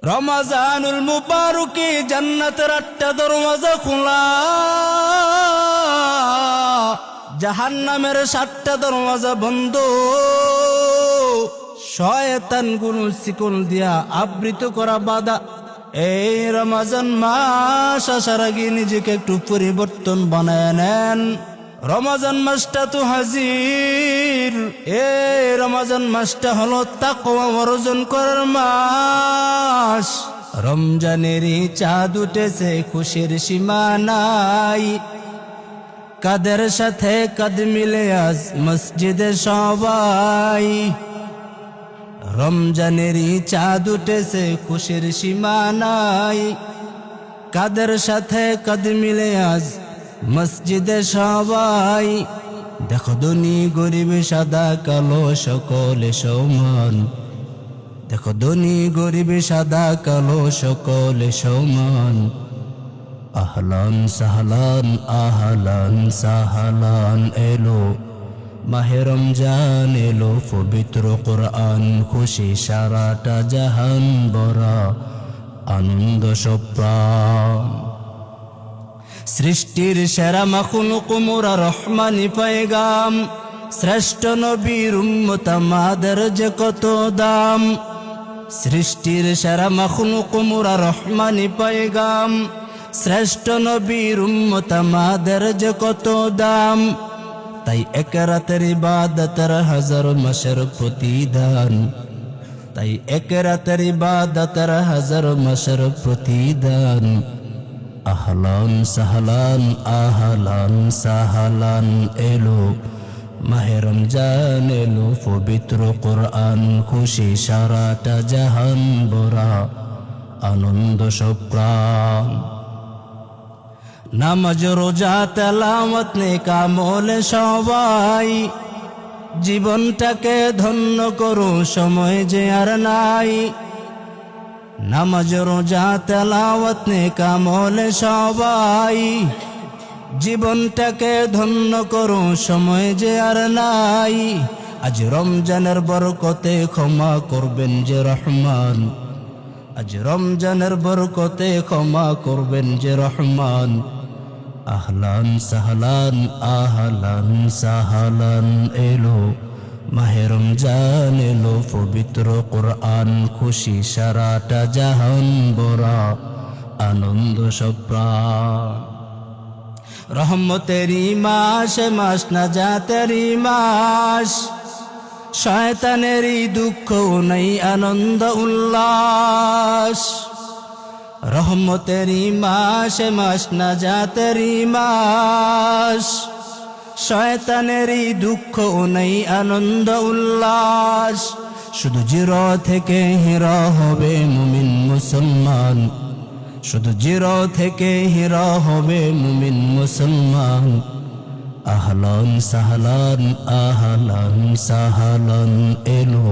রমজানুল মুবারকে জান্নাতের 8টা দরওয়াজা খোলা, জাহান্নামের 7টা দরওয়াজা বন্ধ। শয়তানগুলো শিকল দিয়া আবৃত করা বাধা। এই রমজান মাস আসার আগে নিজেকে একটু পরিবর্তন বানায় নেন। রমজান মাসটা তো হাজির। এই রমজান মাসটা হলো তাকওয়া অর্জন করার মাস। রমজানেরই চাঁদ উঠেছে, খুশির সীমা নাই। কাদের সাথে কাঁধ মিলে আজ মসজিদে সবাই। রমজানেরই চাঁদ উঠেছে, খুশির সীমা নাই। কাদের সাথে কাঁধ মিলে আজ মসজিদে সবাই। দেখো ধনী গরিব সাদা কালো সকলে সমান। দেখো ধনী গরিব সাদা কালো সকলে সমান। আহলান সাহলান আহলান সাহলান এলো মাহে রমজান, এলো পবিত্র কোরআন। খুশি সারাটা জাহান, ভরা আনন্দ সপ্রাণ। সৃষ্টির সেরা মাখলুক মোরা রহমানি পায়গাম। শ্রেষ্ঠ নবীর উম্মত আমাদের যে কত দাম। সৃষ্টির সেরা মাখলুক মোরা রহমানি পায়গাম। শ্রেষ্ঠ নবীর উম্মত আমাদের যে কত দাম। তাই এক রাতের ইবাদতের 1000 মাসের প্রতিদান। তাই এক রাতের ইবাদতের 1000 মাসের প্রতিদান। আহলান সাহলান আহলান সাহলান এলো মাহে রমজান, এলো পবিত্র কোরআন। খুশি সারাটা জাহান, ভরা আনন্দ সপ্রাণ। নামাজ রোজা তেলাওয়াত নেক আমল সবাই। জীবনটাকে ধন্য করো, সময় যে আর নাই। নামাজ রোজা তেলাওয়াত নেক আমল সবাই। জীবনটাকে ধন্য করো, সময় যে আর নাই। আজ রমজানের বরকতে ক্ষমা করবেন যে রহমান। আজ রমজানের বরকতে ক্ষমা করবেন যে রহমান। আহলান সাহলান আহলান সাহলান এলো মাহে রমজান, এলো পবিত্র কোরআন। খুশি সারাটা জাহান, ভরা আনন্দ সপ্রাণ। রহমতেরই মাস, মাস নাজাতেরই মাস। শয়তানেরই দুঃখ নাই, আনন্দ উল্লাস। রহমতেরই মাস, মাস নাজাতেরই মাস। শয়তানেরই দুঃখ নাই, আনন্দ উল্লাস। শুধু জিরো থেকে হিরো হবে মুমিন মুসলমান। শুধু জিরো থেকে হিরো হবে মুমিন মুসলমান। আহলান সাহলান আহলান সাহলান এলো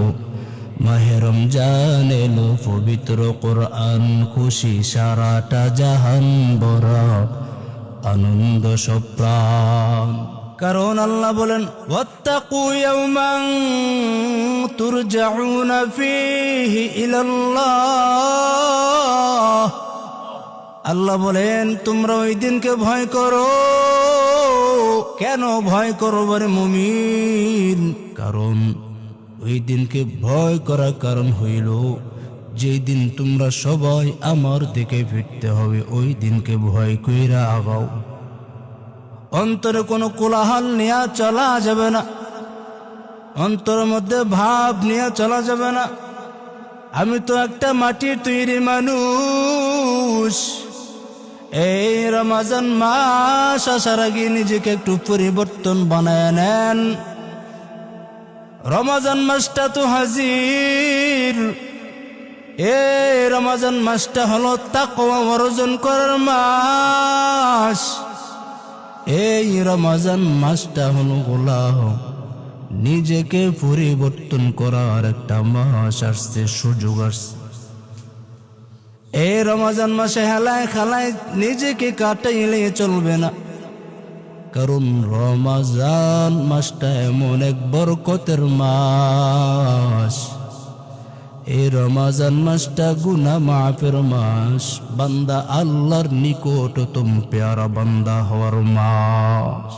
মাহে রমজান, এলো পবিত্র কোরআন। খুশি সারাটা জাহান, ভরা আনন্দ সপ্রাণ। কারণ আল্লাহ বলেন, ওয়াত্তাকু ইয়াওমান তুরজাউনা ফীহি ইলাল্লাহ। আল্লাহ বলেন, তোমরা ওই দিনকে ভয় করো। কেন ভয় করো বরে মুমিন? কারণ ওই দিনকে ভয় করার কারণ হইল, যেই দিন তোমরা সবাই আমার দিকে ফিরতে হবে, ওই দিনকে ভয় কইরা আগাও। অন্তরে কোনো কোলাহল নিয়ে চলা যাবে না। অন্তরের মধ্যে ভাব নিয়ে চলা যাবে না। আমি তো একটা মাটির তৈরি মানুষ। এই রমজান মাস আসার আগে নিজেকে একটু পরিবর্তন বানায় নেন। রমজান মাসটা তো হাজির। এই রমজান মাসটা হলো তাকওয়া অর্জন করার মাস। এই রমজান মাসটা হলো নিজেকে পরিবর্তন করার একটা মাস আসছে, সুযোগ আসছে। এই রমজান মাসে হেলায় খেলায় নিজেকে কাটাইলে চলবে না। কারণ রমজান মাসটা এমন এক বরকতের মাস। এই রমজান মাসটা গুনাহ মাফের মাস, বান্দা আল্লাহর নিকটতম পেয়ারা বান্দা হওয়ার মাস।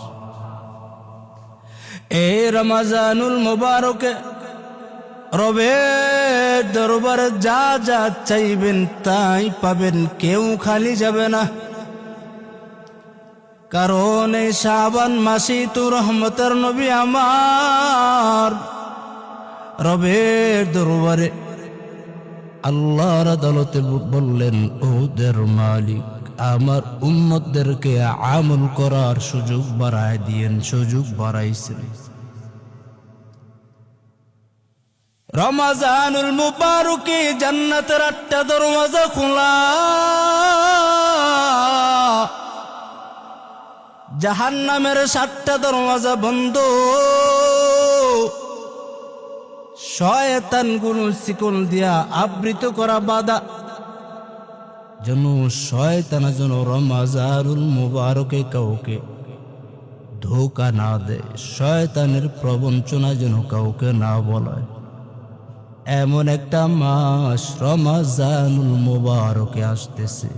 এই রমজানুল মুবারকে রবের দরবারে যা যা চাইবেন তাই পাবেন, কেউ খালি যাবে না। কারণ এই শাবান মাসেই তো রহমতের নবী আমার রবের দরবারে আল্লাহর আদালতে বললেন, ওদের মালিক আমার উম্মতদেরকে আমল করার সুযোগ বাড়ায় দিয়েন, সুযোগ বাড়াইছেন। রমজানুল মুবারকে জান্নাতের 8টা দরওয়াজা খোলা, জাহান্নামের 7টা দরওয়াজা বন্ধ। শয়তানগুলো শিকল দিয়া আবৃত করা বাধা, যেন শয়তানা যেন রমজানুল মুবারকে কাউকে ধোঁকা না দেয়, শয়তানের প্রবঞ্চনা যেন কাউকে না বলায়। এমন একটা মাস রমজানুল মুবারকে আসতেছে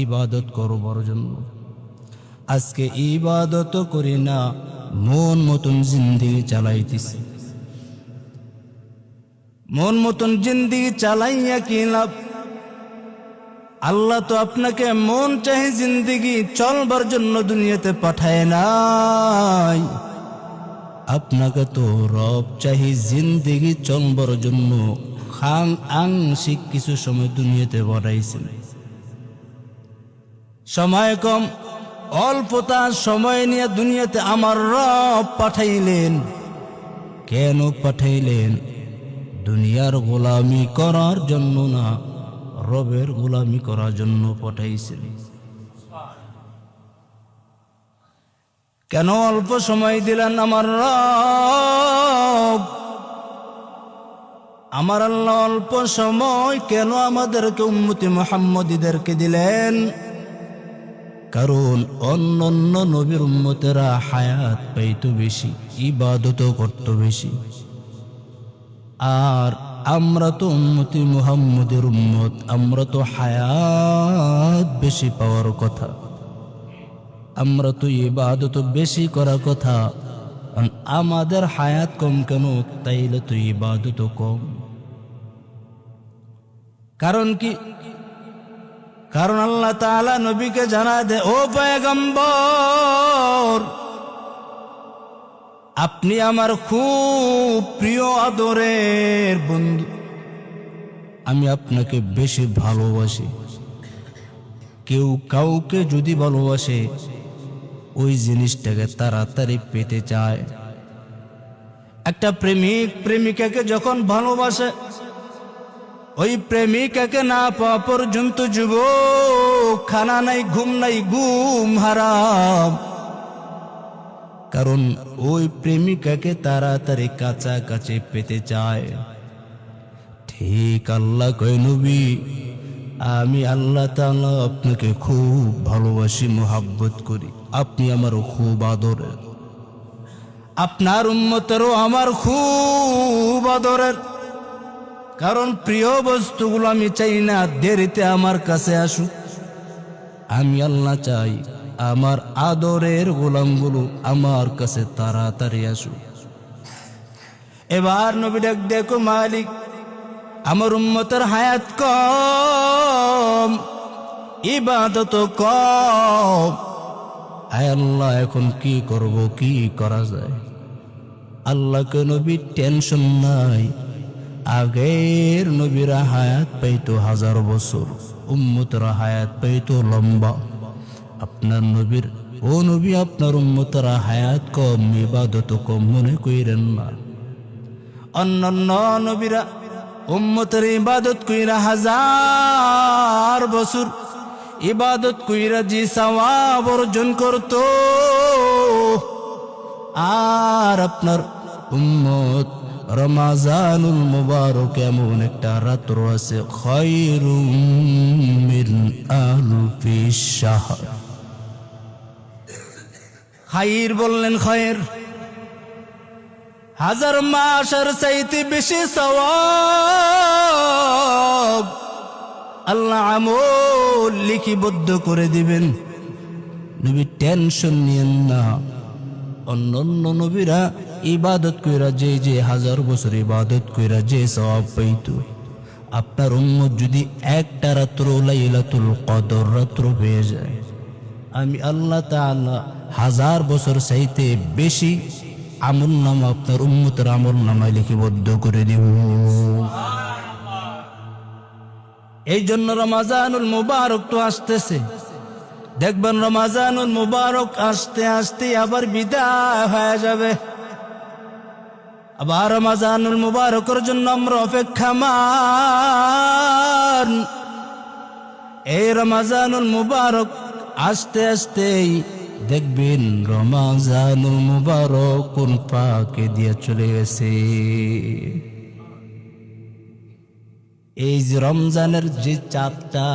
ইবাদত করবার জন্য। আজকে ইবাদত করি না, মন মতন জিন্দেগি চালাইতেছি। মন মতন জিন্দেগি চালাইয়া কি লাভ? আল্লাহ তো আপনাকে মন চাহে জিন্দেগি চলবার জন্য দুনিয়াতে পাঠায় নাই, আপনাকে তো রব চাহি জিন্দেগি চলবার জন্য আংশিক কিছু সময় দুনিয়াতে বাড়াইছেন। সময় কম, অল্পতা সময় নিয়ে দুনিয়াতে আমার রব পাঠাইলেন। কেন পাঠাইলেন? দুনিয়ার গোলামি করার জন্য না, রবের গোলামি করার জন্য পাঠাইছেন। কেন অল্প সময় দিলেন আমার রব? আমার আল্লাহ অল্প সময় কেন আমাদেরকে উম্মতি মুহাম্মদীদেরকে দিলেন? কারণ অন্যান্য নবীর উম্মতেরা হায়াত পাইতো বেশি, ইবাদত করত বেশি, আর আমরা তো উম্মতি মুহাম্মদের উম্মত, আমরা তো হায়াত বেশি পাওয়ার কথা, আমরা তো ইবাদত বেশি করার কথা। আমাদের হায়াত কম কেন? তাইলে তো ইবাদত কম। কারণ কি? কারণ আল্লাহ তাআলা নবীকে জানা দেয়, ও পয়গম্বর, আপনি আমার খুব প্রিয় আদরের বন্ধু, আমি আপনাকে বেশি ভালোবাসি। কেউ কাউকে যদি ভালোবাসে ওই জিনিসটাকে তাড়াতাড়ি পেতে চায়। একটা প্রেমিক প্রেমিকাকে যখন ভালোবাসে, ওই প্রেমিকাকে না পাওয়া পর্যন্ত যুবক খানা নাই, ঘুম নাই, ঘুম হারাম। কারণ ওই প্রেমিকাকে তাড়াতাড়ি কাছাকাছি পেতে চায়। ঠিক আল্লাহ কয়, নবী আমি আল্লাহ তাআলা আপনাকে খুব ভালোবাসি, মোহাব্বত করি, আপনি আমার খুব আদরের, আপনার উম্মতেরও আমার খুব আদরের। কারণ প্রিয় বস্তুগুলো আমি চাই না দেরিতে আমার কাছে আসুক, আমি আল্লাহ চাই আমার আদরের গোলামগুলো আমার কাছে তাড়াতাড়ি আসুক। এবার নবী ডাক দেখো, মালিক আমার উম্মতের হায়াত কম, ইবাদত কম, আয় আল্লাহ এখন কি করব, কি করা যায়? আল্লাহকে নবী টেনশন নাই। আগের নবীরা হায়াত পাইতো 1000 বছর, উম্মতরা হায়াত পাইতো লম্বা। আপনার নবীর, ও নবী আপনার উম্মতরা হায়াত কম, ইবাদত কম মনে কইরেন না। অন্যান্য নবীরা উম্মতের ইবাদত কইরা 1000 বছর ইবাদত কইরা যে সওয়াব অর্জন করত, আর আপনার উম্মত রমজানুল মুবারক এমন একটা রাত্র আছে, খায়রুম মিন আলফি শাহর। খায়র বললেন, খায়র 1000 মাসের চাইতে বেশি সওয়াব। আল্লাহ আমল লিপিবদ্ধ করে দিবেন। নবী টেনশন নিয়েন না। অন্যান্য নবীরা ইবাদত কইরা যে হাজার বছর ইবাদত কইরা যে সওয়াব পাইতো, আপনার উম্মত যদি একটা রাত্র লাইলাতুল কদর রাত্র পেয়ে যায়, আমি আল্লাহ তাআলা হাজার বছর চাইতে বেশি আমল নামা আপনার উম্মতের আমল নামায় লিপিবদ্ধ করে দিব। এই জন্য রমাজানুল মুবারক তো আসতেছে। দেখবেন রমাজানুল মুবারক আসতে আসতে আবার বিদায় হয়ে যাবে। আবার রমাজানুল মুবারকের জন্য আমরা অপেক্ষামান। এই রমাজানুল মুবারক আস্তে আস্তেই দেখবেন রমাজানুল মুবারক কোন পাকে দিয়ে চলে গেছে। এই যে রমজানের যে চাঁদটা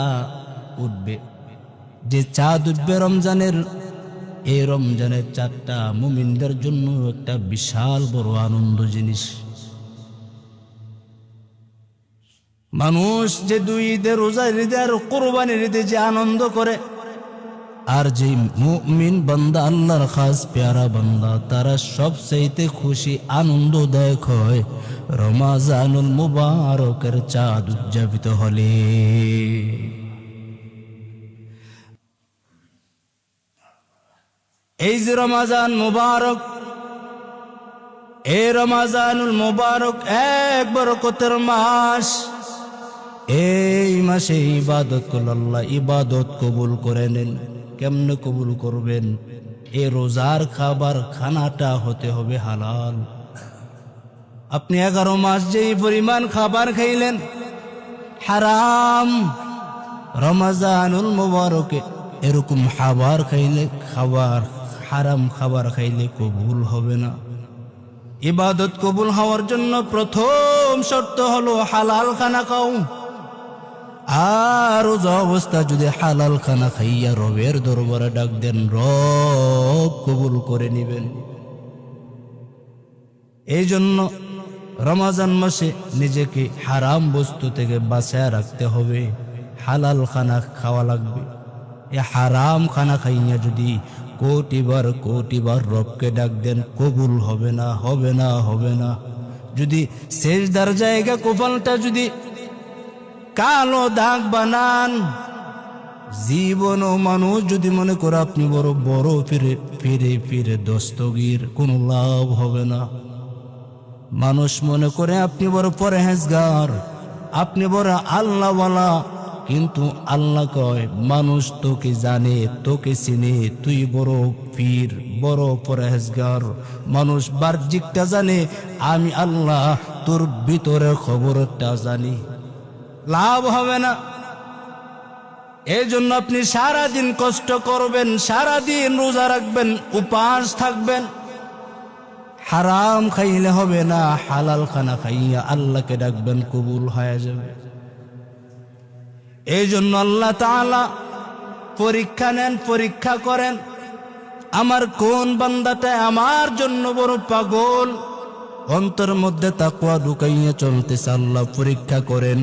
উঠবে, যে চাঁদ উঠবে রমজানের, এই রমজানের চাঁদটা মুমিনদের জন্য একটা বিশাল বড় আনন্দ জিনিস। মানুষ যে দুই ঈদের রোজা ঈদে আর কোরবানির ঈদে যে আনন্দ করে, আর যে মুমিন বান্দা আল্লাহর খাস প্যারা বান্দা, তারা সবচাইতে খুশি আনন্দদায়ক হয় রমাজানুল মুবারকের চাঁদ উদযাপিত হলে। এই যে রমাজান মুবারক, এই রমাজানুল মুবারক এক বরকতের মাস। এই মাসে ইবাদত করলে আল্লাহ ইবাদত কবুল করে নেন। কেমনে কবুল করবেন? এই রোজার খাবার খানাটা হতে হবে হালাল। আপনি 11 মাস যেই পরিমাণ খাবার খাইলেন হারাম, রমাজানুল মুবারকে এরকম খাবার খাইলে, হারাম খাবার খাইলে কবুল হবে না। ইবাদত কবুল হওয়ার জন্য প্রথম শর্ত হলো হালাল খানা খাও। আর রোজা অবস্থা যদি হালাল খানা খাইয়া রবের দরবারে ডাক দেন, রব কবুল করে নিবেন। এই জন্য রমজান মাসে নিজেকে হারাম বস্তু থেকে বাঁচায় রাখতে হবে, হালাল খানা খাওয়া লাগবে। এ হারাম খানা খাইয়া যদি কোটিবার রবকে ডাক দেন, কবুল হবে না, হবে না, হবে না। যদি সেজদার জায়গা কপালটা যদি কালো দাগ বানান, জীবনও মানুষ যদি মনে করে আপনি বড় বড় ফিরে দস্তগীর, কোনো লাভ হবে না। মানুষ মনে করে আপনি বড় পরহেজগার, আপনি বড় আল্লাহওয়ালা, কিন্তু আল্লাহ কয় মানুষ তোকে জানে, তোকে চিনে, তুই বড় পীর, বড় পরহেজগার। মানুষ বাহ্যিকটা জানে, আমি আল্লাহ তোর ভিতরের খবরটা জানি। লাভ হবে না। এই জন্য আপনি সারাদিন কষ্ট করবেন, সারাদিন রোজা রাখবেন, উপাস থাকবেন, হারাম খাইলে হবে না। হালাল খানা খাইয়া আল্লাহকে ডাকবেন, কবুল হয়ে যাবে। এই জন্য আল্লাহ তাআলা পরীক্ষা নেন, পরীক্ষা করেন, আমার কোন বান্দাটা আমার জন্য বড় পাগল, অন্তর মধ্যে তাকওয়া ঢুকাইয়া চলতেছে, আল্লাহ পরীক্ষা করেন।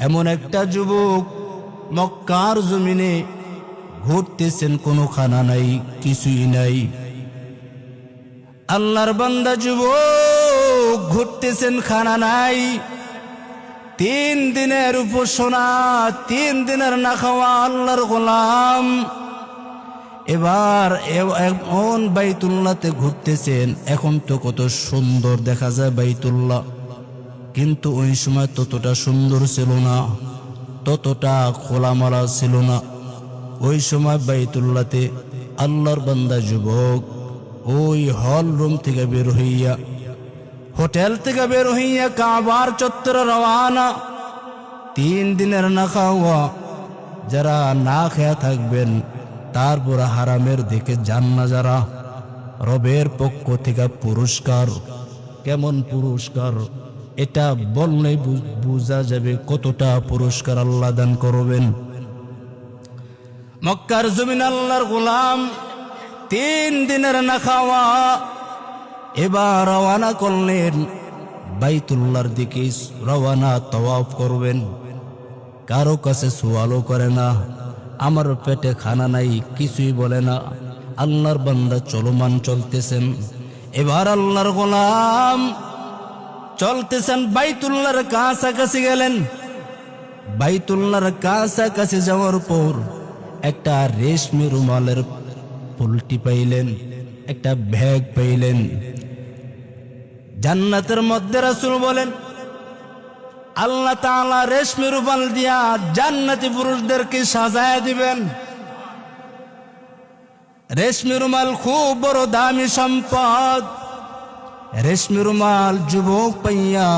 এমন একটা যুবক মক্কার জমিনে ঘুরতেছেন, কোনো খানা নাই, কিছুই নাই। আল্লাহর বান্দা যুবক ঘুরতেছেন, খানা নাই, 3 দিনের উপাসনা, 3 দিনের না খাওয়া আল্লাহর গোলাম। এবার এমন বাইতুল্লাহতে ঘুরতেছেন, এখন তো কত সুন্দর দেখা যায় বাইতুল্লাহ, কিন্তু ওই সময় ততটা সুন্দর ছিল না, ততটা খোলামালা ছিল না। ওই সময় বাইতুল্লাহতে আল্লাহর বান্দা যুবক ওই হল রুম থেকে বের হইয়া, হোটেল থেকে বের হইয়া কাবার চত্বরে রওয়ানা। 3 দিনের না খাওয়া, যারা না খেয়া থাকবেন, তারপর হারামের দিকে যান না যারা, রবের পক্ষ থেকে পুরস্কার। কেমন পুরস্কার? এটা বললেই বোঝা যাবে কতটা পুরস্কার আল্লাহ দান করবেন। মক্কার জমিন আল্লাহর গোলাম 3 দিনের না খাওয়া, এবার রওয়ানা করলেন বাইতুল্লাহর দিকে, রওয়ানা তওয়াফ করবেন। কারো কাছে সোয়ালও করে না, আমার পেটে খানা নাই, কিছুই বলে না। আল্লাহর বান্দা চলমান চলতেছেন। এবার আল্লাহর গোলাম চলতেছেন, বাইতুল্লাহর কাছাকাছি গেলেন। বাইতুল্লাহর কাছাকাছি যাওয়ার পর একটা রেশমি রুমালের ফুলটি পাইলেন, একটা ব্যাগ পাইলেন। জান্নাতের মধ্যে রাসূল বলেন, আল্লাহ তাআলা রেশমি রুমাল দিয়া জান্নাতি পুরুষদেরকে সাজায় দিবেন। রেশমি রুমাল খুব বড় দামি সম্পদ। রেশমি রুমাল যুবক পাইয়া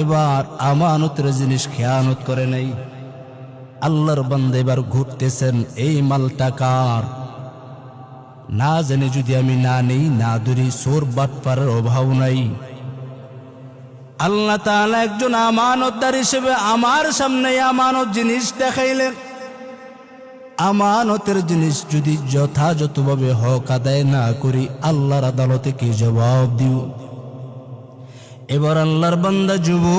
এবার আমানতের জিনিস খেয়ানত করে নাই। আল্লাহর বান্দা এবার ঘুরতেছেন, এই মালটা কার? না জানি যদি আমি না নেই, না ধরি, চোর বাটপারের অভাব নাই। আল্লাহ তাআলা একজন আমানতদার হিসেবে আমার সামনে আমানত জিনিস দেখাইলেন। আমানতের জিনিস যদি যথাযথভাবে হক আদায় না করি, আল্লাহর আদালতে কি জবাব দিব? এবার আল্লাহর বান্দা যুবক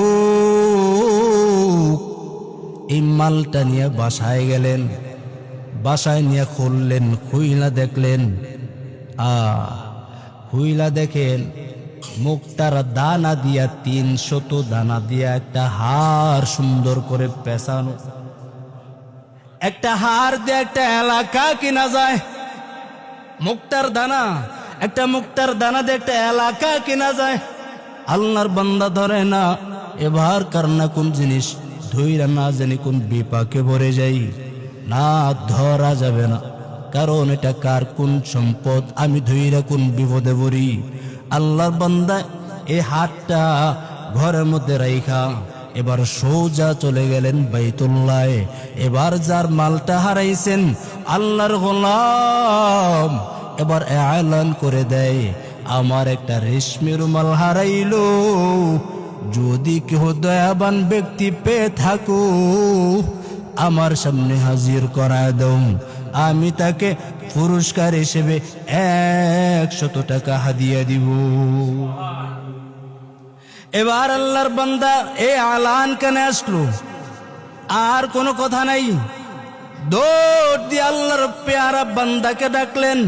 এই মালটা নিয়ে বাসায় গেলেন। বাসায় নিয়ে খুললেন, খুইলা দেখলেন, খুইলা দেখেন মুক্তার দানা দিয়া 300 দানা দিয়া একটা হার সুন্দর করে পেঁচানো। একটা হার দিয়ে একটা এলাকা কিনা যায়। মুক্তার দানা, একটা মুক্তার দানা দিয়ে একটা এলাকা কিনা যায়। আল্লাহর বান্দা ধরে না, এবার কার না কোন জিনিস ধইরা না জানি কোন বিপাকে ভরে যাই। না, ধরা যাবে না, কারণ এটা কার কোন সম্পদ, আমি ধইরা কোন বিপদে পড়ি। আল্লাহর বান্দা এই হাতটা ঘরের মধ্যে রাইখা এবার সোজা চলে গেলেন বাইতুল্লাহ। এবার যার মালটা হারাইছেন, আল্লাহর গোলাম এবার এলান করে দেয়, আমার একটা রেশমি রুমাল হারাইলো, যদি কেহ দয়াবান ব্যক্তি পেয়ে থাকো আমার সামনে হাজির করায় দাও, আমি তাকে পুরস্কার হিসেবে 100 টাকা হাদিয়া দিব। এবার আল্লাহর বান্দা এই আলান কানে আসলো, আর কোনো কথা নাই। দৌড় দিয়ে আল্লাহর পেয়ারা বান্দাকে ডাকলেন,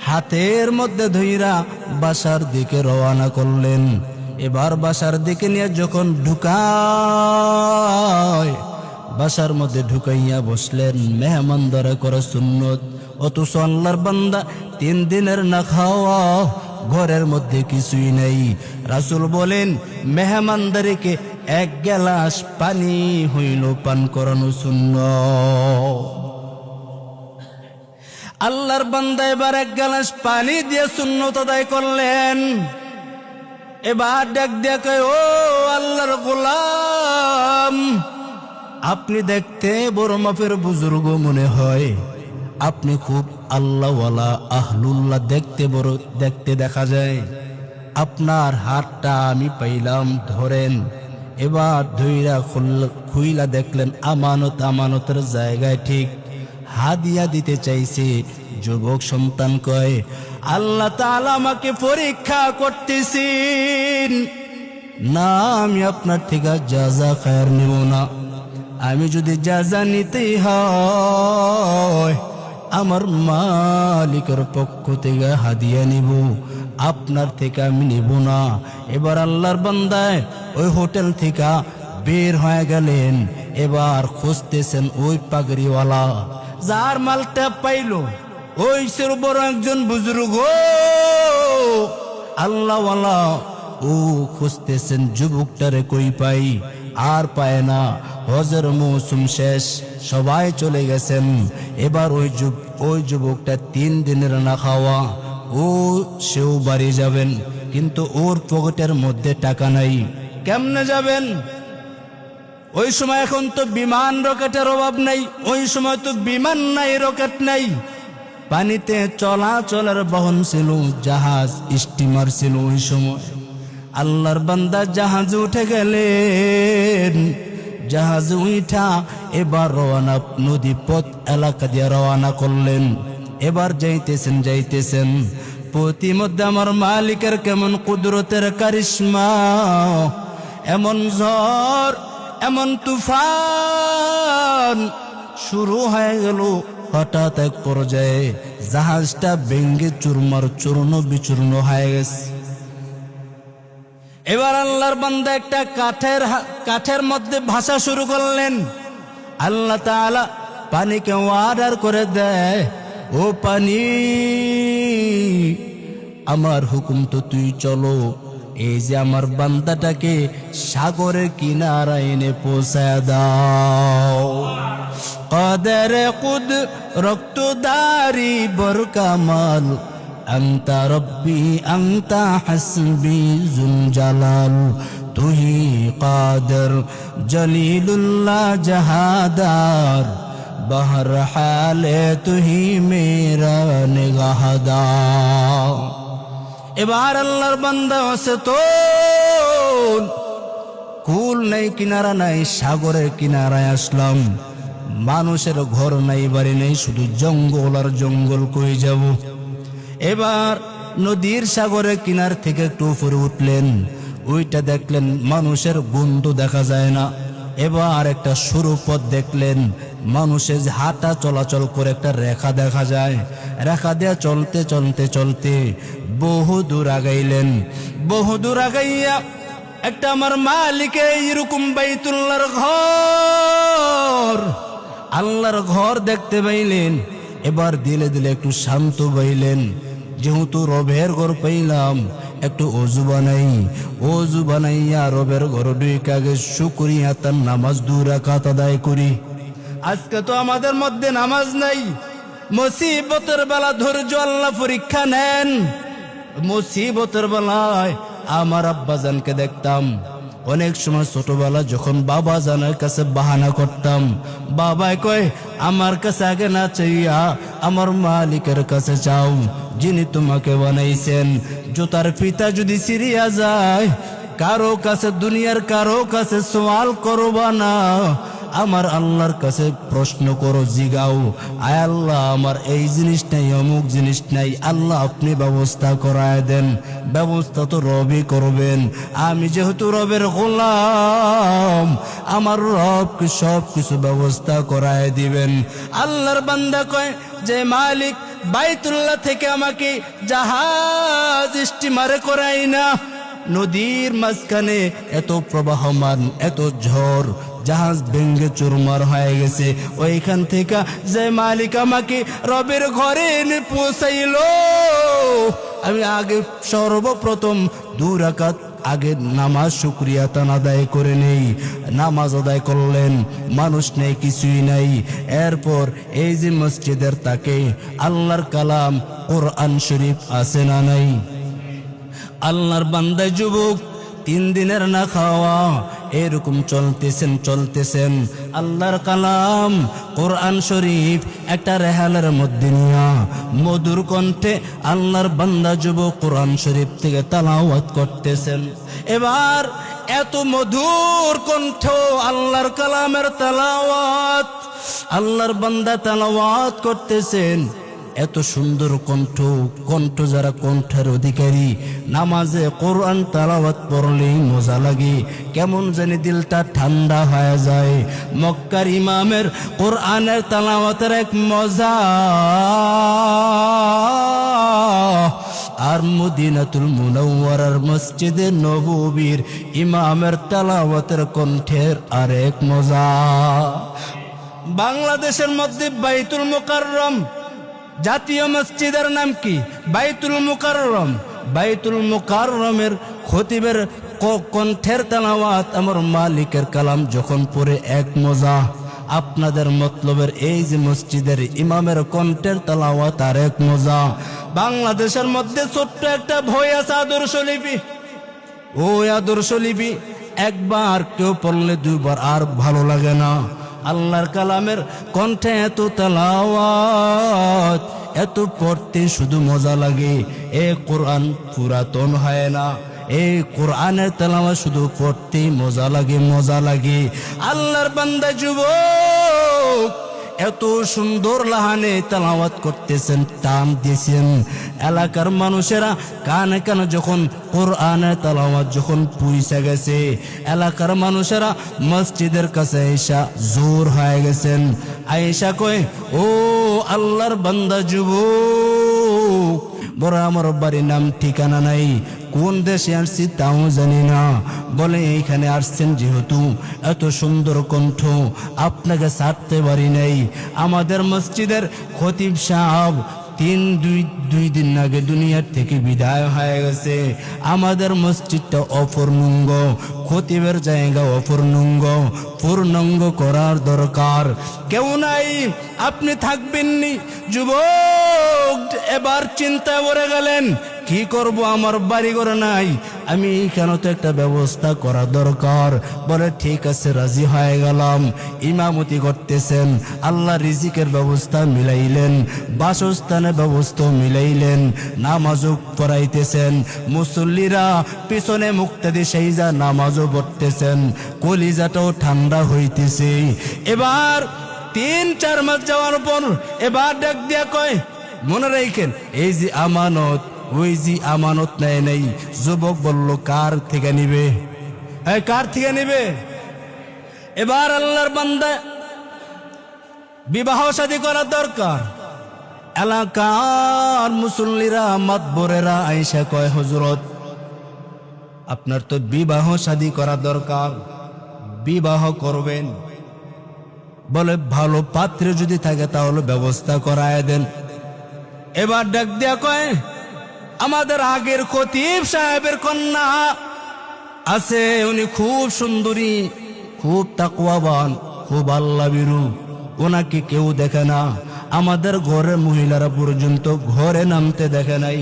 হাতের মধ্যে ধইরা বাসার দিকে রওনা করলেন। এবার বাসার দিকে নিয়ে যখন ঢুকায়, বাসার মধ্যে ঢুকাইয়া বসলেন। মেহমানদারি করা সুন্নত, অথচ আল্লাহর বান্দা 3 দিনের না খাওয়া, ঘরের মধ্যে কিছুই নাই। রাসূল বলেন, মেহমানদারিকে 1 গ্লাস পানি হইল পান করানো সুন্নত। আল্লাহর বান্দা এবার 1 গ্লাস পানি দিয়ে সুন্নত আদায় করলেন। এবার ডাক দেখে, ও আল্লাহর গোলাম, আপনি দেখতে বড় মাপের বুজুর্গ মনে হয়, আপনি খুব আল্লাহওয়ালা আহলুল্লাহ দেখতে দেখা যায়। আপনার হাতটা আমি পাইলাম, ধরেন। এবার ধইরা খুইলা দেখলেন আমানতের জায়গায় ঠিক হাদিয়া দিতে চাইছে। যুবক সন্তান কয়, আল্লাহ তাআলা আমাকে পরীক্ষা করতেছেন না, আমি আপনার থেকে জাযা খায়ের নেব না। আমি যদি জাযা নিতেই হয় আমার মালিকের পক্ষ থেকে হাদিয়া নিব, আপনার থেকে আমি নিব না। এবার আল্লাহর বান্দায় ওই হোটেল থেকে বের হয়ে গেলেন। এবার খুঁজতেছেন ওই পাগড়িওয়ালা, যার মালটা পাইল ওই সে বড় একজন বুজুর্গ আল্লাহওয়ালা। ও খুঁজতেছেন যুবকটারে কই পাই, আর পায় না। হজের মৌসুম শেষ, সবাই চলে গেছেন। এবার ওই যুবকটা 3 দিনের না খাওয়া, ও সেও বাড়ি যাবেন, কিন্তু ওর পকেটের মধ্যে টাকা নাই। কেমনে যাবেন? ওই সময় এখন তো বিমান রকেটের অভাব নাই, ওই সময় তো বিমান নাই, রকেট নাই। পানিতে চলাচলের বাহন ছিল, জাহাজ, স্টিমার ছিল ওই সময়। আল্লাহর বান্দা জাহাজে উঠে গেলেন। জাহাজে উঠা এবার রওনা, নদী পথ এলাকা দিয়ে রওনা করলেন। এবার যাইতেছেন প্রতিমধ্যে আমার মালিকের কেমন কুদরতের কারিশমা, এমন ঝড়, এমন তুফান শুরু হয়ে গেল। হঠাৎ এক পর্যায়ে জাহাজটা ভেঙ্গে চুরমার চূর্ণ বিচূর্ণ হয়ে গেছে। এবার আল্লাহর বান্দা একটা কাঠের মধ্যে ভাষা শুরু করলেন। আল্লাহ তাআলা পানিকে অর্ডার করে দেয়, ও পানি, আমার হুকুম তো তুই চলো, এই যে আমার বান্দাটাকে সাগরের কিনারায় এনে পৌঁছায় দাও। কদরে কুদ রক্তদারি বরকামাল, আন্তা রব্বি আন্তা হাসবি জুল জালাল, তুহি কাদের জলিলুল্লাহ জাহাদার, বহর হালে তুহি মেরা নিগাহদার। এবার আল্লাহর বান্দা আছে তো কুল নাই, কিনারা নাই, সাগরের কিনারায় আসলাম। মানুষের ঘর নাই, বাড়ি নেই, শুধু জঙ্গল আর জঙ্গল, কই যাব। এবার নদীর সাগরের কিনার থেকে একটু উপরে উঠলেন, ওইটা দেখলেন মানুষের গন্ধ দেখা যায় না। এবার একটা সরু পথ দেখলেন, মানুষের হাঁটা চলাচল করে একটা রেখা দেখা যায়। রেখা দিয়ে চলতে চলতে চলতে বহু দূর আগাইলেন। বহু দূর আগাইয়া একটা আমার মালিকের এরকম বাইতুল্লাহর ঘর, আল্লাহর ঘর দেখতে পাইলেন। এবার দিলে দিলে একটু শান্ত পাইলেন, যেহেতু রবের ঘর পাইলাম, একটু অজু বানাই। অজু বানাইয়া রবের ঘর ঢুকে শুকরিয়া তার নামাজ 2 রাকাত আদায় করি। আজকে তো আমাদের মধ্যে নামাজ নাই। মুসিবতের বেলা ধৈর্য আল্লাহ পরীক্ষা নেন। মুসিবতের বেলায় আমার আব্বাজানকে দেখতাম, অনেক সময় ছোটবেলা যখন বাবা জানের কাছে বাহানা করতাম, বাবাই কয় আমার কাছে আগে না চাইয়া আমার মালিকের কাছে চাও, যিনি তোমাকে বানাইছেন। জুতার ফিতা যদি ছিঁড়িয়া যায়, কারো কাছে, দুনিয়ার কারো কাছে সওয়াল করবা না, আমার আল্লাহর কাছে প্রশ্ন করো, জিগাও, আয় আল্লাহ আমার এই জিনিস নাই, অমুক জিনিস নাই, আল্লাহ আপনি ব্যবস্থা করায় দেন। ব্যবস্থা তো রবই করবেন। আমি যেহেতু রবের গোলাম, আমার রব সব কিছু ব্যবস্থা করায় দিবেন। আল্লাহর বান্দা কয় যে মালিক বাইতুল্লাহ থেকে আমাকে জাহাজ স্টিমারে করাই না। নদীর মাঝখানে এত প্রবাহমান, এত ঝড়, জাহাজ ভেঙ্গে চুরমার হয়ে গেছে। ওইখান থেকে যে মালিক আমাকে রবের ঘরে এনে পৌঁছাইল, আমি আগে সর্বপ্রথম 2 রাকাত আগে নামাজ শুকরিয়া তান আদায় করে নেই। নামাজ আদায় করলেন, মানুষ নেই, কিছুই নাই। এরপর এই যে মসজিদের তাকে আল্লাহর কালাম কোরআন শরীফ আছে না নাই? আল্লাহর বান্দা যুবক 3 দিনের না খাওয়া এরকম চলতেছেন। আল্লাহর কালাম কোরআন শরীফ একটা রেহালের মধ্যে নিয়া মধুর কণ্ঠে আল্লাহর বান্দা যুবক কোরআন শরীফ থেকে তেলাওয়াত করতেছেন। এবার এত মধুর কণ্ঠ আল্লাহর কালামের তেলাওয়াত, আল্লাহর বান্দা তেলাওয়াত করতেছেন। এত সুন্দর কণ্ঠ যারা কণ্ঠের অধিকারী, নামাজে কোরআন তেলাওয়াত পড়লেই মজা লাগে, কেমন জানি দিলটা ঠান্ডা হয়ে যায়। মক্কার ইমামের কোরআনের তেলাওয়াতের এক মজা, আর মদিনাতুল মুনাওয়ারার মসজিদে নববীর ইমামের তেলাওয়াতের কণ্ঠের আরেক মজা। বাংলাদেশের মধ্যে বাইতুল মুকাররম জাতীয় মসজিদের নাম কি? বাইতুল মুকাররম। বাইতুল মুকাররমের খতিবের কণ্ঠের তেলাওয়াত আমার মালিকের কালাম যখন পড়ে এক মজা। আপনাদের মতলবের এই যে মসজিদের ইমামের কণ্ঠের তেলাওয়াত আর এক মজা। বাংলাদেশের মধ্যে ছোট্ট একটা বই আছে আদর্শ লিপি। ওই আদর্শ লিপি একবার কেউ পড়লে 2 বার আর ভালো লাগে না। আল্লাহর কালামের কণ্ঠে এত তেলাওয়াত, এত পড়তে শুধু মজা লাগে। এ কোরআন পুরাতন হয় না, এই কোরআনের তেলাওয়াত শুধু পড়তে মজা লাগে। আল্লাহর বান্দা যুবক এত সুন্দর লাহানে তেলাওয়াত করতেছেন, টান দিয়েছেন। এলাকার মানুষেরা কানে কানে যখন কোরআনের তেলাওয়াত যখন পৌঁছে গেছে, এলাকার মানুষেরা মসজিদের কাছে আয়েশা জোর হয়ে গেছেন। আয়েশা কয়, ও আল্লাহর বান্দা যুবক, বড় আমার বাড়ির নাম ঠিকানা নাই, কোন দেশে আসছি তাও জানি না, বলে এইখানে আসছেন যেহেতু এত সুন্দর কণ্ঠ, আপনাকে ছাড়তে পারি নাই। আমাদের মসজিদের খতিব সাহেব দুই দিন আগে দুনিয়ার থেকে বিদায় হয়ে গেছে। আমাদের মসজিদটা অপূর্ণাঙ্গ, খতিবের জায়গা অপূর্ণাঙ্গ, পূর্ণাঙ্গ করার দরকার। কেউ নাই, আপনি থাকবেননি। যুবক এবার চিন্তা করে গেলেন, কি করব, আমার বাড়ি ঘর নাই, আমি কেন তো একটা ব্যবস্থা করা দরকার। বলে ঠিক আছে, রাজি হয়ে গেলাম। ইমামতি করতেছেন, আল্লাহ রিজিকের ব্যবস্থা মিলাইলেন, বাসস্থানের ব্যবস্থা মিলাইলেন, নামাজও পড়াইতেছেন, মুসল্লিরা পিছনে মুক্তাদি সেইজা নামাজও পড়তেছেন, কলিজাটাও ঠান্ডা হইতেছে। এবার 3-4 মাস যাওয়ার পর এবার ডাক দিয়া কয়, মনে রাখেন এই যে আমানত, ওই যে আমানত নেয় নেই। যুবক বলল, কার থেকে নিবে? কার থেকে নিবে? এবার আল্লাহর বান্দা বিবাহ শাদী করা দরকার। এলাকার মুসল্লিরা মাতবরেরা আয়েশা কয়, হযরত আপনার তো বিবাহ শাদী করা দরকার, বিবাহ করবেন। বলে ভালো পাত্র যদি থাকে তাহলে ব্যবস্থা করায় দেন। এবার ডাক দিয়া কয়, আমাদের আগের খতিব সাহেবের কন্যা আছে, উনি খুব সুন্দরী, খুব তাকওয়াবান, খুব আল্লাহভীরু, ওনাকে কেউ দেখে না, আমাদের ঘরের মহিলারা পর্যন্ত ঘরে নামতে দেখে নাই,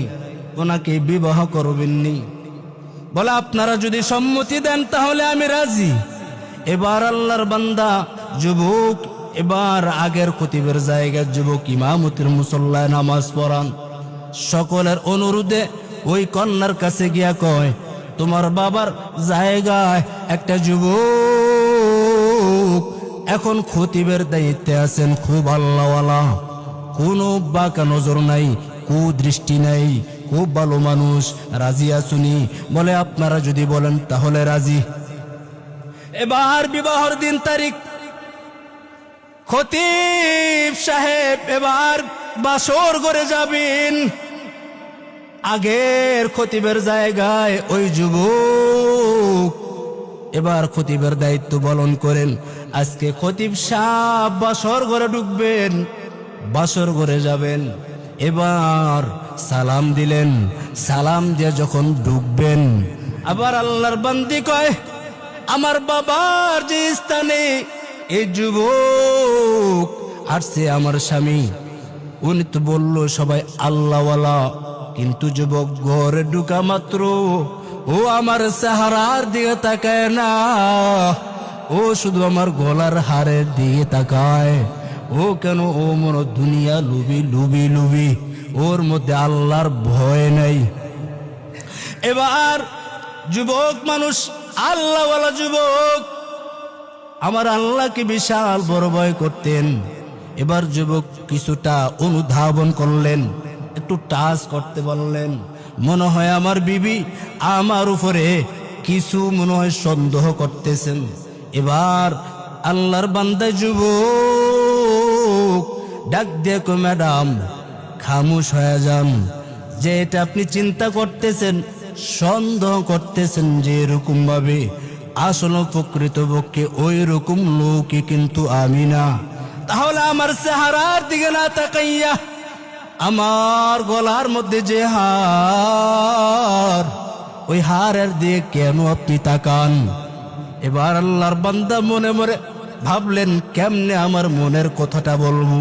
ওনাকে বিবাহ করবেননি। বলে আপনারা যদি সম্মতি দেন তাহলে আমি রাজি। এবার আল্লাহর বান্দা যুবক এবার আগের খতিবের জায়গায় যুবক ইমামতির মুসল্লায় নামাজ পড়ান। সকলের অনুরোধে ওই কন্যার কাছে গিয়া কয়, তোমার বাবার জায়গায় একটা যুবক এখন খতিবের দায়িত্বে আছেন, খুব আল্লাহওয়ালা, কোনো বাঁকা নজর নাই, কুদৃষ্টি নাই, খুব ভালো মানুষ, রাজি আছুনি? বলে আপনারা যদি বলেন তাহলে রাজি। এবার বিবাহর দিন তারিখ, খতিব সাহেব এবার বাসর করে যাবেন। আগের খতিবের জায়গায় ওই যুবক এবার খতিবের দায়িত্ব পালন করেন। আজকে খতিব সাহেব বাসর ঘরে ঢুকবেন, বাসর ঘরে যাবেন। এবার সালাম দিলেন, সালাম দিয়ে যখন ঢুকবেন, আবার আল্লাহর বান্দি কয়, আমার বাবার যে স্থানে এই যুবক আসছে আমার স্বামী, উনি তো বলল সবাই আল্লাহওয়ালা, কিন্তু যুবক ঘরে ঢুকা মাত্র ও আমার চেহারার দিকে তাকায় না, ও শুধু আমার গলার হারের দিকে তাকায়। ও কেন? ও মন দুনিয়া লুবি লুবি লুবি, ওর মধ্যে আল্লাহর ভয় নাই। এবার যুবক মানুষ, আল্লাহওয়ালা যুবক, আমার আল্লাহকে বিশাল বড় ভয় করতেন। এবার যুবক কিছুটা অনুধাবন করলেন, একটু টাচ করতে বললেন, মনে হয় আমার বিবি আমার উপরে কিছু মনে হয় সন্দেহ করতেছেন। এবার আল্লাহর বান্দা যুবক ডাক দেখো, ম্যাডাম খামোশ হয়ে যান, যে এটা আপনি চিন্তা করতেছেন, সন্দেহ করতেছেন যে এরকম ভাবে, আসলে প্রকৃতপক্ষে ওই রকম লোকই কিন্তু আমি না। তাহলে আমার চেহারার দিকে না তাকাইয়া আমার গলার মধ্যে যে হার, ওই হারের দিকে কেন আপনি তাকান? এবার আল্লাহর বান্দা মনে মনে ভাবলেন, কেমনে আমার মনের কথাটা বলবো।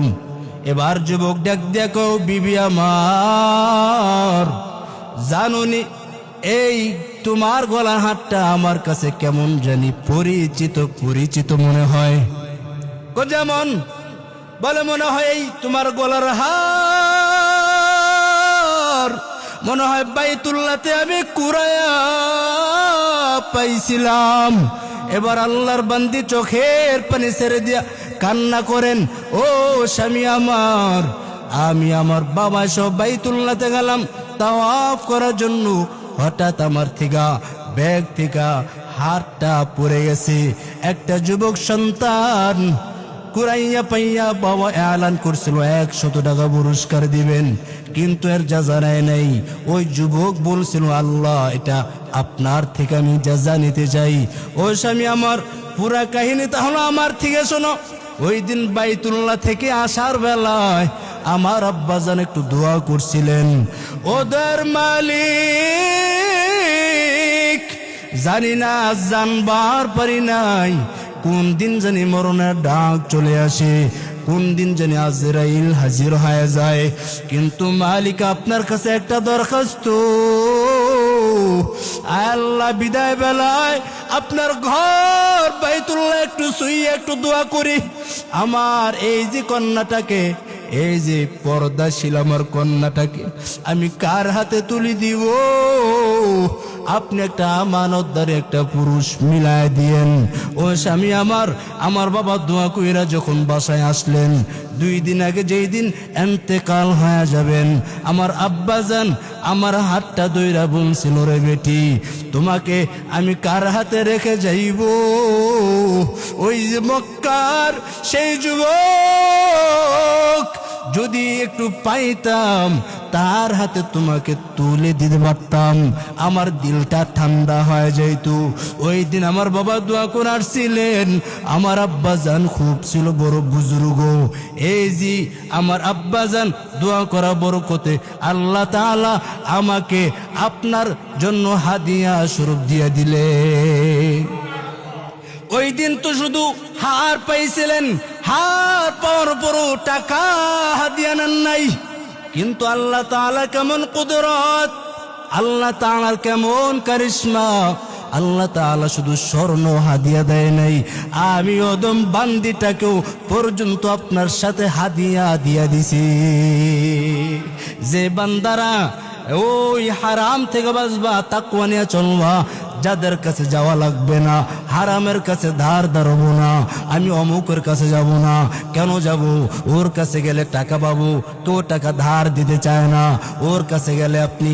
এবার যুবক ডাক দেখো, বিবি আমার, জানুনি এই তোমার গলার হাতটা আমার কাছে কেমন জানি পরিচিত পরিচিত মনে হয়। যেমন বলে, মনে হয় এই তোমার গলার হার মনে হয় বাইতুল্লাহতে আমি কুরায়া পাইছিলাম। এবার আল্লাহর বান্দি চোখের পানি ছেড়ে দিয়া কান্না করেন, ও স্বামী আমার, আমি আমার বাবা সহ বাইতুল্লাহতে গেলাম তাওয়াফ করার জন্য, হঠাৎ আমার ব্যাগ থেকে হাতটা পড়ে গেছে। একটা যুবক সন্তান কুরাইয়া পাইয়া বাবা এলান করছিল 100 টাকা পুরস্কার দিবেন, কিন্তু এর যাজা নেয় নাই। ওই যুবক বলছিল, আল্লাহ, এটা আপনার থেকে আমি যাজা নিতে চাই। ও স্বামী আমার, পুরা কাহিনী তাহলে আমার থেকে শোনো। ওই দিন বাইতুল্লাহ থেকে আসার বেলায় আমার আব্বাজান একটু দোয়া করছিলেন, ওদের মালিক, জানি না জানবার পারি নাই, কোন দিন জানি মরণের ডাক চলে আসে, কোন দিন জানি আজরাইল হাজির হয়ে যায়, কিন্তু মালিক আপনার কাছে একটা দরখাস্ত, আল্লাহ, বিদায় বেলায় আপনার ঘর বাইতুল্লাহ একটু শুয়ে একটু দোয়া করি, আমার এই যে কন্যাটাকে, এই যে পর্দাশীল আমার কন্যাটাকে আমি কার হাতে তুলি দিব? আপনি একটা আমানতদার একটা পুরুষ মিলায় দিয়েন। ও স্বামী আমার, আমার বাবা দোয়া কইরা যখন বাসায় আসলেন, 2 দিন আগে যেই দিন এন্তেকাল হয়ে যাবেন, আমার আব্বাজান আমার হাতটা দইরা বলছিল, রে বেটি, তোমাকে আমি কার হাতে রেখে যাইব? ওই যে মক্কার সেই যুবক যদি একটু পাইতাম, তার হাতে তোমাকে তুলে দিতে পারতাম, আমার দিলটা ঠান্ডা হয়ে যাইত। ওই দিন আমার বাবা দোয়া করাছিলেন, আমার আব্বাজান খুব ছিল বড় বুজুর্গ, এই যে আমার আব্বাজান দোয়া করা বরকতে আল্লাহ তাআলা আমাকে আপনার জন্য হাদিয়া স্বরূপ দিয়ে দিলে। ওই দিন তো শুধু হার পাইছিলেন, হার পাওয়ার পরও টাকা হাদিয়া নেন নাই, কিন্তু আল্লাহ তাআলা কেমন কুদরত, আল্লাহ তাআলার কেমন কারিশমা, আল্লাহ তাআলা শুধু স্বর্ণ হাদিয়া দেয় নাই, আমি অদম বান্দিটাকেও পর্যন্ত আপনার সাথে হাদিয়া দিয়া দিছি। যে বান্দারা ওই হারাম থেকে বাঁচবা, তাকওয়া নিয়ে চলবা, যাদের কাছে যাওয়া লাগবে না, হারামের কাছে ধার ধারবো না, আমি অমুকের কাছে যাব না, কেন যাব? ওর কাছে গেলে টাকা পাবো, কেউ টাকা ধার দিতে চায় না, ওর কাছে গেলে আপনি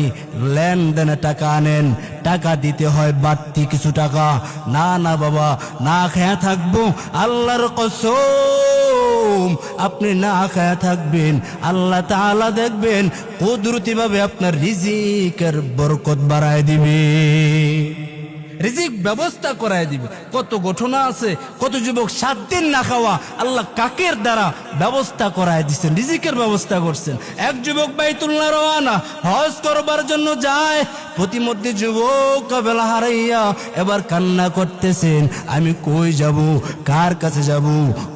লেনদেনে টাকা আনেন, টাকা দিতে হয় বাড়তি কিছু টাকা, না না বাবা, না খেয়ে থাকবো, আল্লাহর কসম, আপনি না খায়া থাকবেন, আল্লাহ তাআলা দেখবেন কুদরতি ভাবে আপনার রিজিকের বরকত বাড়ায় দিবে, রিজিক ব্যবস্থা করায় দিবে। কত ঘটনা আছে, কত যুবক 7 দিন না খাওয়া, আল্লাহ কাকের দ্বারা ব্যবস্থা করায় দিচ্ছেন, রিজিকের ব্যবস্থা করছেন। এক যুবক বাইতুল্লাহ রওয়ানা হজ করবার জন্য যায়, প্রতিমধ্যে যুবক কাফেলা হারাইয়া এবার কান্না করতেছেন, আমি কই যাব, কার কাছে যাব,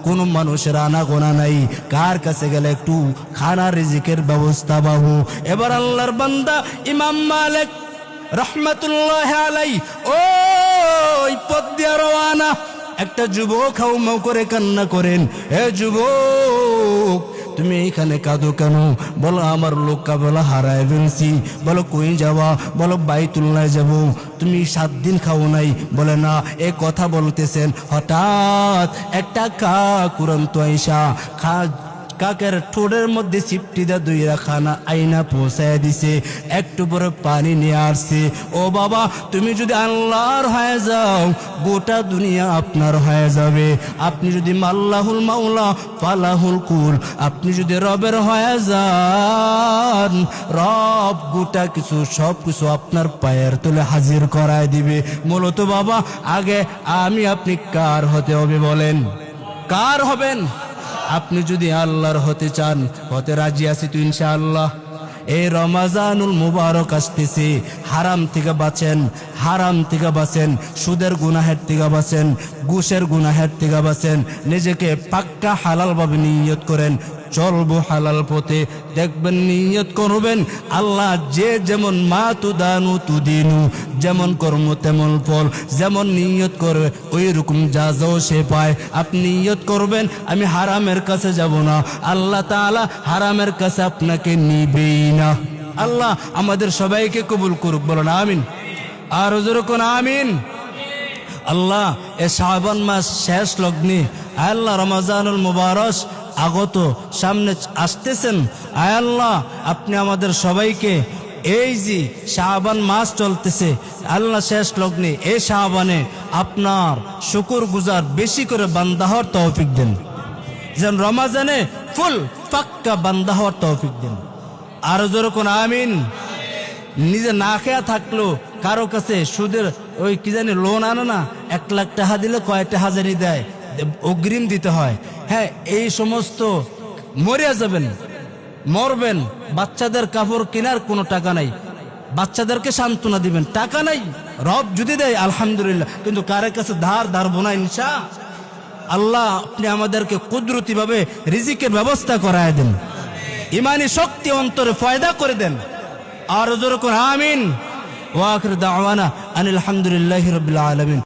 কোন মানুষের আনাগোনা নাই, কার কাছে গেলে একটু খানা রিজিকের ব্যবস্থা পাবো। এবার আল্লাহর বান্দা ইমাম মালিক রহমাতুল্লাহ আলাই ওই পথ দিয়ে রওয়ানা। একটা যুবক হাউমাউ করে কান্না করেন, হে যুবক, তুমি এইখানে কাঁদো কেন? বলো, আমার লোক কাফেলা হারায় ফেলছি। বলো, কই যাওয়া? বলো, বাইতুল্লাহ যাব। তুমি 7 দিন খাও নাই? বলে, না। এ কথা বলতেছেন, হঠাৎ একটা কাক উড়ন্ত আইসা কাকের ঠোঁটের মধ্যে সিপটি দা দুইরা খানা আইনা পৌঁছায় দিছে, একটু পরে পানি নিয়ে আসছে। ও বাবা, তুমি যদি আল্লাহর হয়ে যাও, গোটা দুনিয়া আপনার হয়ে যাবে। আপনি যদি মাল্লাহুল মাওলা ফালাহুল কুল, আপনি যদি রবের হয়ে যান, রব গোটা কিছু সব কিছু আপনার পায়ের তলে হাজির করায় দিবে। মূলত বাবা, আগে আমি আপনি কার হতে হবে বলেন? কার হবেন? আপনি যদি আল্লাহর হতে চান, হতে রাজি আছি তো ইনশাআল্লাহ। এই রমাজানুল মুবারক আসতেছে, হারাম থেকে বাঁচেন, হারাম থেকে বাঁচেন, সুদের গুনাহের থেকে বাঁচেন, ঘুষের গুনাহের থেকে বাঁচেন, নিজেকে পাক্কা হালাল ভাবে নিয়ত করেন, চলবো হালাল পথে। দেখবেন, নিয়ত করবেন, আল্লাহ যে যেমন মা তুদানু তুদিনু, যেমন কর্ম তেমন ফল, যেমন নিয়ত করবে ওই রকম যা যাও সে পায়। আপনি নিয়ত করবেন, আমি হারামের কাছে যাব না, আল্লাহ তাআলা হারামের কাছে আপনাকে নিবেই না। আল্লাহ আমাদের সবাইকে কবুল করুক, বলেন আমিন। আর জোরে কোন আমিন। আল্লাহ এ শাবান মাস শেষ লগ্নে আল্লাহ রমজানুল মুবারক আগত সামনে আসতেছেন। আয় আল্লাহ আপনি আমাদের সবাইকে এই যে শাবান মাস চলতেছে আল্লাহ শেষ লগ্নে এই শাবানে আপনার শুকর গুজার বেশি করে বান্দা হওয়ার তৌফিক দেন, যেন রমজানে ফুল পাক্কা বান্দা হওয়ার তৌফিক দেন। আর যেরকম আমিন। নিজে না খেয়া থাকলো কারো কাছে সুদের ওই কি জানি লোন আনো না, 1 লাখ টাকা দিলে কয়টা হাজারি দেয়, অগ্রিম দিতে হয়। হ্যাঁ, এই সমস্ত মরিয়া যাবেন, মরবেন, বাচ্চাদের কাপড় কেনার কোনো টাকা নাই, বাচ্চাদেরকে সান্ত্বনা দিবেন, টাকা নাই। রব যদি দেয় আলহামদুলিল্লাহ, কিন্তু কারের কাছে ধারবো না ইনশা আল্লাহ। আপনি আমাদেরকে কুদরতি ভাবে রিজিকের ব্যবস্থা করায় দেন, ইমানি শক্তি অন্তরে ফয়দা করে দেন। আর যেরকম আমিন। ওয়া আখির দাওয়ানা আনিল হামদুলিল্লাহি রাব্বিল আলামিন।